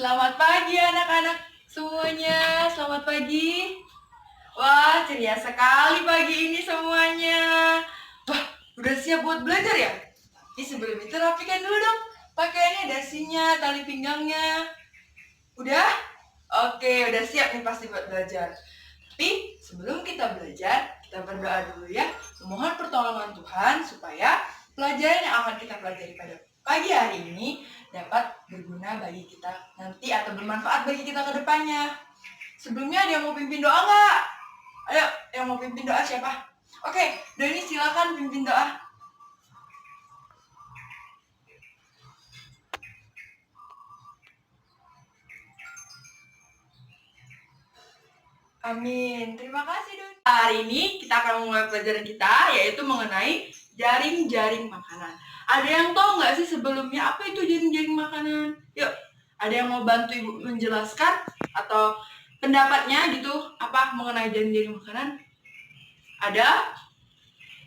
Selamat pagi anak-anak semuanya, selamat pagi. Wah, ceria sekali pagi ini semuanya. Wah, udah siap buat belajar ya? Ini sebelum itu rapikan dulu dong pakaiannya, dasinya, tali pinggangnya. Udah? Oke, udah siap nih pasti buat belajar. Tapi sebelum kita belajar, kita berdoa dulu ya. Memohon pertolongan Tuhan supaya pelajaran yang akan kita pelajari pada pagi hari ini dapat berguna bagi kita nanti atau bermanfaat bagi kita ke depannya. Sebelumnya ada yang mau pimpin doa nggak? Ayo, yang mau pimpin doa siapa? Oke, Doni silakan pimpin doa. Amin. Terima kasih, Doni. Hari ini kita akan memulai pelajaran kita, yaitu mengenai jaring-jaring makanan. Ada yang tahu nggak sih sebelumnya apa itu jaring-jaring makanan? Yuk, ada yang mau bantu Ibu menjelaskan atau pendapatnya gitu apa mengenai jaring-jaring makanan? Ada?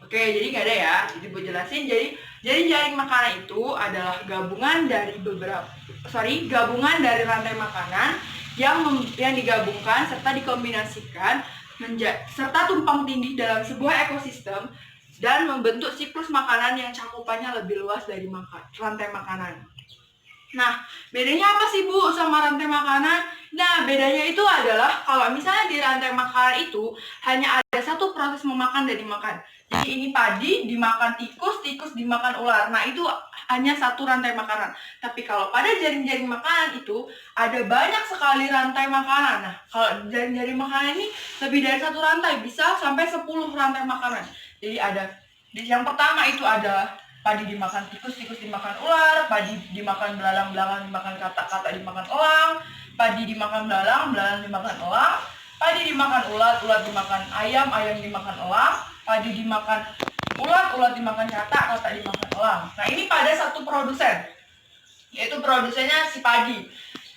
Oke, jadi nggak ada ya. Jadi Ibu jelasin. Jadi jaring-jaring makanan itu adalah gabungan dari gabungan dari rantai makanan yang digabungkan serta dikombinasikan serta tumpang tindih dalam sebuah ekosistem dan membentuk siklus makanan yang cakupannya lebih luas dari rantai makanan. Nah, bedanya apa sih Bu sama rantai makanan? Nah, bedanya itu adalah kalau misalnya di rantai makanan itu hanya ada satu proses memakan dan dimakan. Jadi ini padi dimakan tikus, tikus dimakan ular. Nah, itu hanya satu rantai makanan. Tapi kalau pada jaring-jaring makanan itu ada banyak sekali rantai makanan. Nah, kalau jaring-jaring makanan ini lebih dari satu rantai, bisa sampai 10 rantai makanan. Jadi yang pertama itu ada padi dimakan tikus, tikus dimakan ular, padi dimakan belalang, belalang dimakan katak, katak dimakan elang, padi dimakan belalang, belalang dimakan elang, padi dimakan ulat, ulat dimakan ayam, ayam dimakan elang, padi dimakan ulat, ulat dimakan katak, katak dimakan elang. Nah, ini pada satu produsen, yaitu produsennya si padi.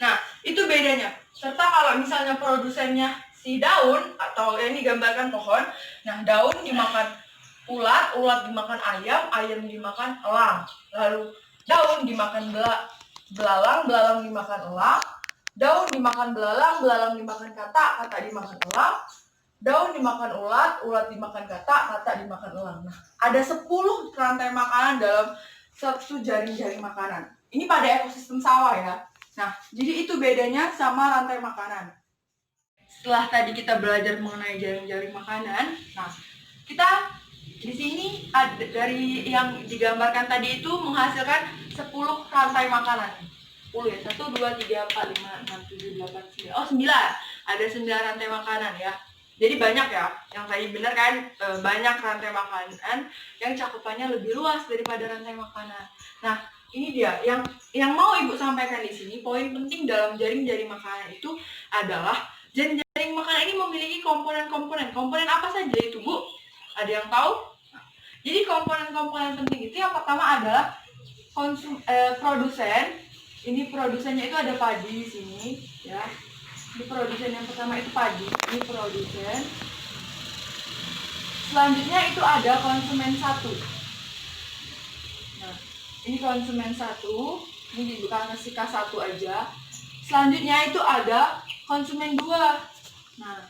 Nah, itu bedanya. Serta kalau misalnya produsennya si daun, atau ini gambarkan pohon, nah daun dimakan ulat, ulat dimakan ayam, ayam dimakan elang. Lalu daun dimakan belalang, belalang dimakan elang. Daun dimakan belalang, belalang dimakan katak, katak dimakan elang. Daun dimakan ulat, ulat dimakan katak, katak dimakan elang. Nah, ada 10 rantai makanan dalam satu jaring-jaring makanan. Ini pada ekosistem sawah ya. Nah, jadi itu bedanya sama rantai makanan. Setelah tadi kita belajar mengenai jaring-jaring makanan, nah kita di sini ada dari yang digambarkan tadi itu menghasilkan 10 rantai makanan. 10 ya. 1 2 3 4 5 6 7 8 9. Oh, 9. Ada 9 rantai makanan ya. Jadi banyak ya. Yang tadi benar kan, banyak rantai makanan yang cakupannya lebih luas daripada rantai makanan. Nah, ini dia yang mau Ibu sampaikan di sini. Poin penting dalam jaring-jaring makanan itu adalah jaring-jaring makanan ini memiliki komponen-komponen. Komponen apa saja itu, Bu? Ada yang tahu? Jadi komponen-komponen penting itu yang pertama adalah produsen. Ini produsennya itu ada padi di sini, ya. Ini produsen yang pertama itu padi. Ini produsen. Selanjutnya itu ada konsumen satu. Nah, ini konsumen satu. Ini dibuka kasih K1 aja. Selanjutnya itu ada konsumen 2. Nah,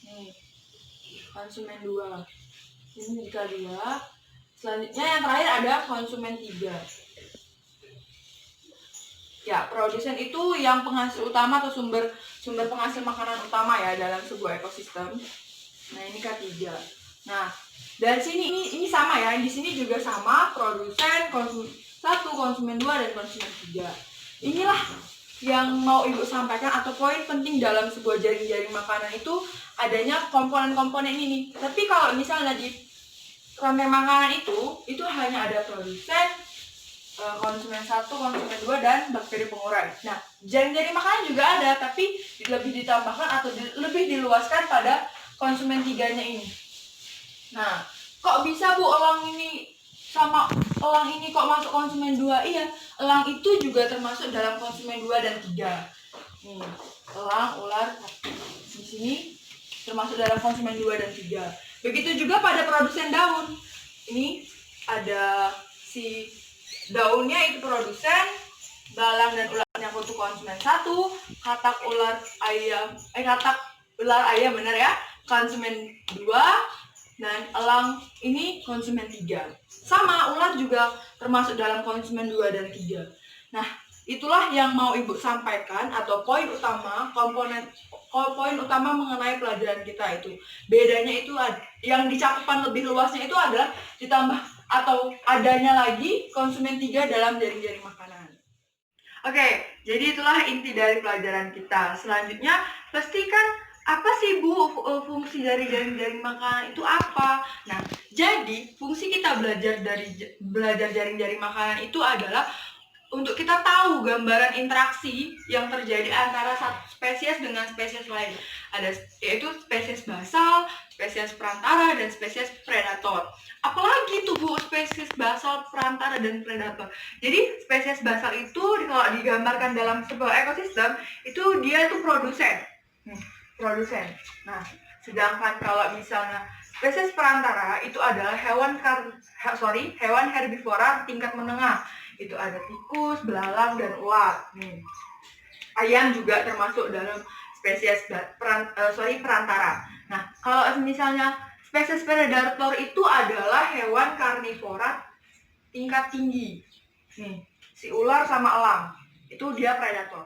nih konsumen 2. Ini jika 2. Selanjutnya yang terakhir ada konsumen 3. Ya, produsen itu yang penghasil utama atau sumber penghasil makanan utama ya dalam sebuah ekosistem. Nah, ini K3. Nah, dari sini ini sama ya. Di sini juga sama, produsen, konsumen 1, konsumen 2 dan konsumen 3. Inilah yang mau Ibu sampaikan atau poin penting dalam sebuah jaring-jaring makanan itu adanya komponen-komponen ini. Tapi kalau misalnya di rantai makanan itu hanya ada produsen, konsumen 1, konsumen 2 dan bakteri pengurai. Nah, jaring-jaring makanan juga ada, tapi lebih ditambahkan atau lebih diluaskan pada konsumen 3-nya ini. Nah, kok bisa Bu elang ini sama elang ini kok masuk konsumen 2? Iya, elang itu juga termasuk dalam konsumen 2 dan 3. Nih, elang, ular di sini termasuk dalam konsumen 2 dan 3. Begitu juga pada produsen daun. Ini ada si daunnya itu produsen, belalang dan ularnya untuk konsumen 1, katak ular ayam benar ya, konsumen 2, dan elang ini konsumen 3. Sama, ular juga termasuk dalam konsumen 2 dan 3. Nah, itulah yang mau Ibu sampaikan atau poin utama mengenai pelajaran kita itu. Bedanya itu yang dicakupan lebih luasnya itu adalah ditambah atau adanya lagi konsumen 3 dalam jaring-jaring makanan. Oke, jadi itulah inti dari pelajaran kita. Selanjutnya, pastikan apa sih Bu fungsi dari jaring-jaring makanan itu apa? Nah, jadi fungsi kita belajar jaring-jaring makanan itu adalah untuk kita tahu gambaran interaksi yang terjadi antara satu spesies dengan spesies lain. Yaitu spesies basal, spesies perantara, dan spesies predator. Apalagi tuh Bu spesies basal, perantara, dan predator. Jadi spesies basal itu kalau digambarkan dalam sebuah ekosistem itu dia itu produsen. Nah, sedangkan kalau misalnya spesies perantara itu adalah hewan herbivora tingkat menengah. Itu ada tikus, belalang, dan ulat. Ayam juga termasuk dalam spesies perantara. Nah, kalau misalnya spesies predator itu adalah hewan karnivora tingkat tinggi. Si ular sama elang itu dia predator.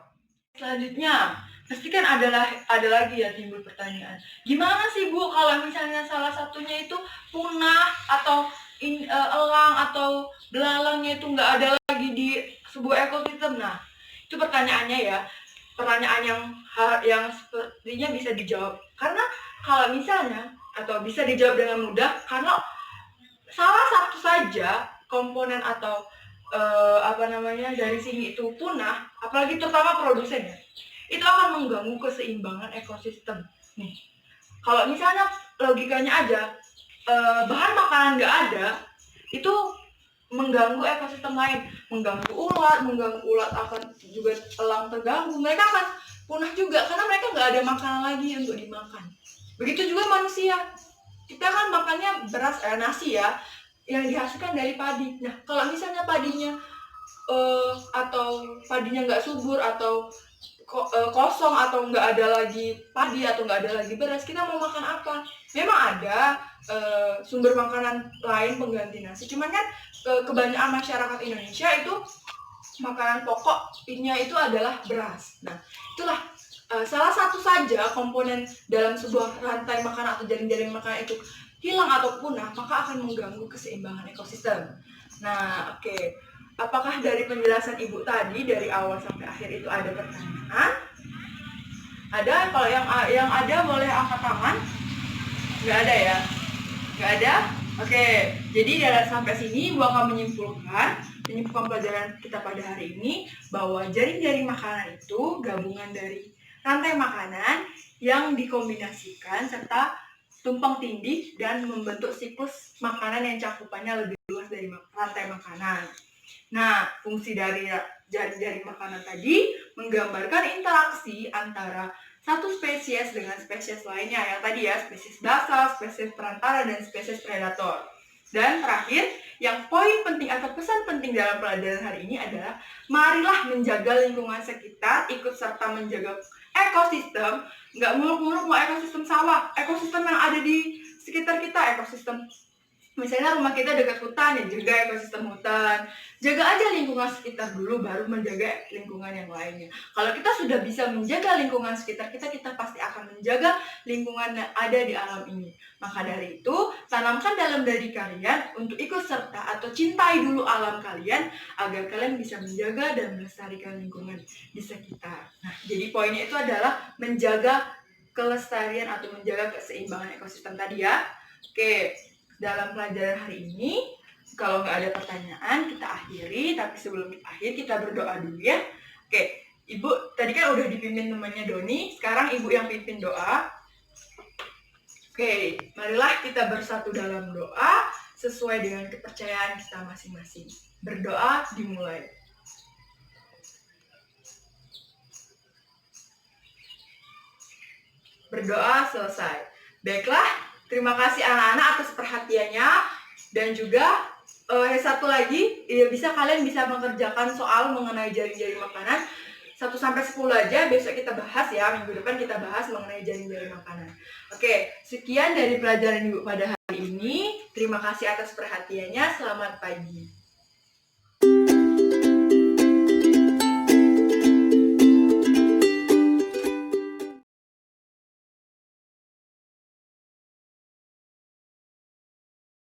Selanjutnya, pasti kan ada lagi ya timbul pertanyaan. Gimana sih Bu kalau misalnya salah satunya itu punah atau elang atau belalangnya itu nggak ada lagi di sebuah ekosistem? Nah, itu pertanyaannya ya. Pertanyaan yang sepertinya bisa dijawab. Karena kalau misalnya atau bisa dijawab dengan mudah karena salah satu saja komponen atau dari sini itu punah, apalagi terutama produsennya, itu akan mengganggu keseimbangan ekosistem. Nih, kalau misalnya logikanya aja bahan makanan nggak ada, itu mengganggu ekosistem lain, mengganggu ulat akan juga elang terganggu, mereka akan punah juga karena mereka nggak ada makanan lagi untuk dimakan. Begitu juga manusia, kita kan makannya beras nasi ya, yang dihasilkan dari padi. Nah, kalau misalnya padinya atau padinya nggak subur atau kosong atau nggak ada lagi padi atau nggak ada lagi beras, kita mau makan apa? Memang ada sumber makanan lain pengganti nasi, cuman kan kebanyakan masyarakat Indonesia itu makanan pokoknya itu adalah beras. Nah, itulah salah satu saja komponen dalam sebuah rantai makanan atau jaring-jaring makanan itu hilang atau punah, maka akan mengganggu keseimbangan ekosistem. Nah, oke. Apakah dari penjelasan Ibu tadi dari awal sampai akhir itu ada pertanyaan? Ada? Kalau yang ada boleh angkat tangan. Nggak ada ya? Nggak ada? Oke. Jadi sampai sini Ibu akan menyimpulkan pelajaran kita pada hari ini bahwa jaring-jaring makanan itu gabungan dari rantai makanan yang dikombinasikan serta tumpang tindih dan membentuk siklus makanan yang cakupannya lebih luas dari rantai makanan. Nah, fungsi dari jaring-jaring makanan tadi menggambarkan interaksi antara satu spesies dengan spesies lainnya, yang tadi ya, spesies basal, spesies perantara, dan spesies predator. Dan terakhir, yang poin penting atau pesan penting dalam pelajaran hari ini adalah marilah menjaga lingkungan sekitar, ikut serta menjaga ekosistem. Nggak muluk-muluk mau ekosistem sawah, ekosistem yang ada di sekitar kita, ekosistem misalnya rumah kita dekat hutan, ya jaga ekosistem hutan. Jaga aja lingkungan sekitar dulu, baru menjaga lingkungan yang lainnya. Kalau kita sudah bisa menjaga lingkungan sekitar kita, kita pasti akan menjaga lingkungan yang ada di alam ini. Maka dari itu, tanamkan dalam diri kalian untuk ikut serta atau cintai dulu alam kalian, agar kalian bisa menjaga dan melestarikan lingkungan di sekitar. Nah, jadi poinnya itu adalah menjaga kelestarian atau menjaga keseimbangan ekosistem tadi ya. Oke. Dalam pelajaran hari ini, kalau nggak ada pertanyaan, kita akhiri. Tapi sebelum kita akhir, kita berdoa dulu ya. Oke, Ibu tadi kan udah dipimpin temannya Doni, sekarang Ibu yang pimpin doa. Oke, marilah kita bersatu dalam doa sesuai dengan kepercayaan kita masing-masing. Berdoa dimulai. Berdoa selesai. Baiklah. Terima kasih anak-anak atas perhatiannya dan juga Satu lagi, ya kalian bisa mengerjakan soal mengenai jaring-jaring makanan 1-10 aja, besok kita bahas ya, minggu depan kita bahas mengenai jaring-jaring makanan. Oke, sekian dari pelajaran Ibu pada hari ini. Terima kasih atas perhatiannya, selamat pagi.